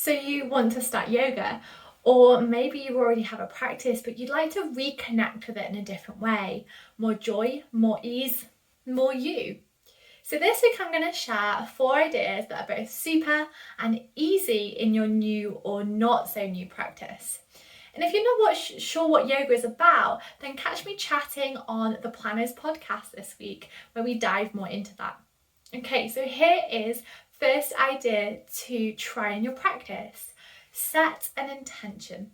So you want to start yoga, or maybe you already have a practice, but you'd like to reconnect with it in a different way. More joy, more ease, more you. So this week I'm going to share 4 ideas that are both super and easy in your new or not so new practice. And if you're not sure what yoga is about, then catch me chatting on the Planners podcast this week, where we dive more into that. Okay, so here is first idea to try in your practice. Set an intention.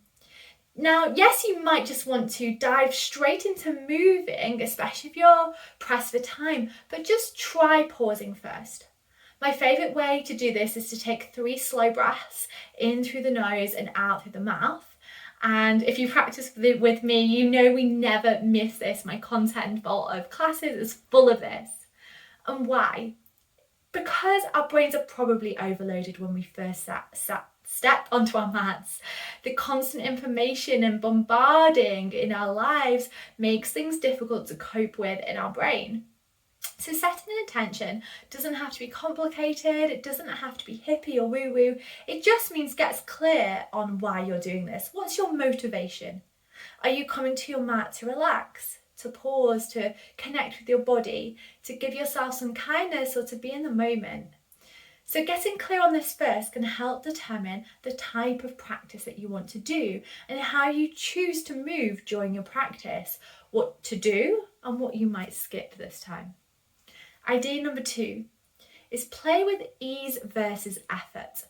Now, yes, you might just want to dive straight into moving, especially if you're pressed for time, but just try pausing first. My favourite way to do this is to take 3 slow breaths in through the nose and out through the mouth. And if you practice with me, you know we never miss this. My content vault of classes is full of this. And why? Because our brains are probably overloaded when we first step onto our mats. The constant information and bombarding in our lives makes things difficult to cope with in our brain. So setting an intention doesn't have to be complicated, it doesn't have to be hippie or woo-woo, it just means get clear on why you're doing this. What's your motivation? Are you coming to your mat to relax, to pause, to connect with your body, to give yourself some kindness or to be in the moment? So getting clear on this first can help determine the type of practice that you want to do and how you choose to move during your practice, what to do and what you might skip this time. Idea number 2 is play with ease versus effort.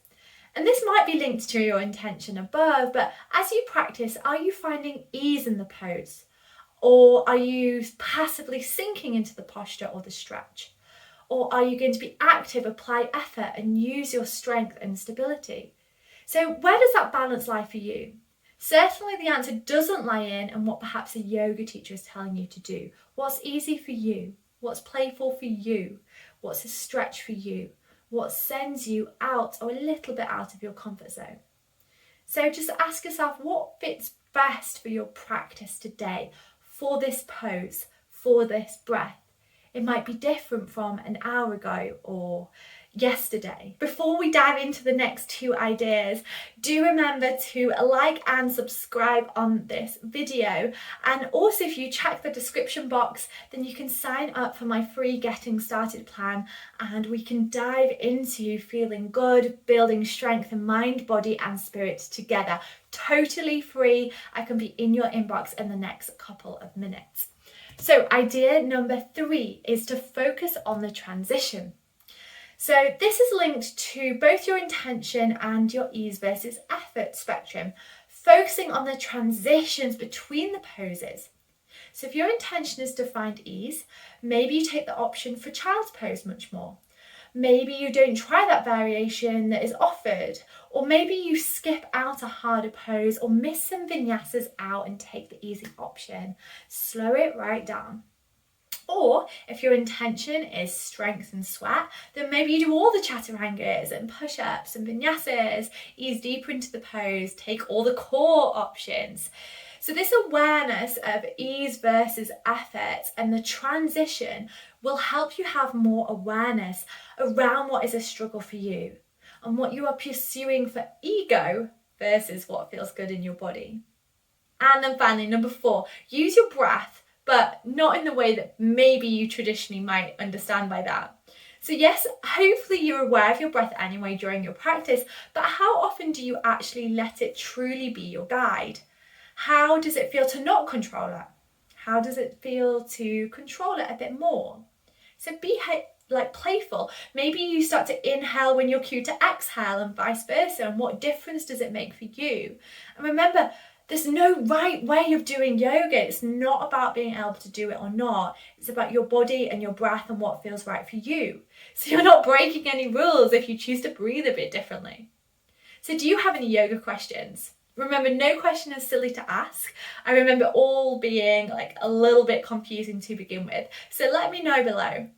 And this might be linked to your intention above, but as you practice, are you finding ease in the pose? Or are you passively sinking into the posture or the stretch? Or are you going to be active, apply effort and use your strength and stability? So where does that balance lie for you? Certainly the answer doesn't lie in what perhaps a yoga teacher is telling you to do. What's easy for you? What's playful for you? What's a stretch for you? What sends you out or a little bit out of your comfort zone? So just ask yourself what fits best for your practice today, for this pose, for this breath. It might be different from an hour ago or yesterday. Before we dive into the next 2 ideas, do remember to like and subscribe on this video. And also if you check the description box, then you can sign up for my free Getting Started plan and we can dive into feeling good, building strength in mind, body and spirit together. Totally free. I can be in your inbox in the next couple of minutes. So idea number 3 is to focus on the transition. So this is linked to both your intention and your ease versus effort spectrum, focusing on the transitions between the poses. So if your intention is to find ease, maybe you take the option for child's pose much more. Maybe you don't try that variation that is offered, or maybe you skip out a harder pose or miss some vinyasas out and take the easy option. Slow it right down. Or if your intention is strength and sweat, then maybe you do all the chaturangas and push-ups and vinyasas, ease deeper into the pose, take all the core options. So this awareness of ease versus effort and the transition will help you have more awareness around what is a struggle for you and what you are pursuing for ego versus what feels good in your body. And then finally, number 4, use your breath, but not in the way that maybe you traditionally might understand by that. So yes, hopefully you're aware of your breath anyway during your practice, but how often do you actually let it truly be your guide? How does it feel to not control it? How does it feel to control it a bit more? So be playful. Maybe you start to inhale when you're cued to exhale and vice versa. And what difference does it make for you? And remember, there's no right way of doing yoga. It's not about being able to do it or not. It's about your body and your breath and what feels right for you. So you're not breaking any rules if you choose to breathe a bit differently. So do you have any yoga questions? Remember, no question is silly to ask. I remember all being a little bit confusing to begin with. So let me know below.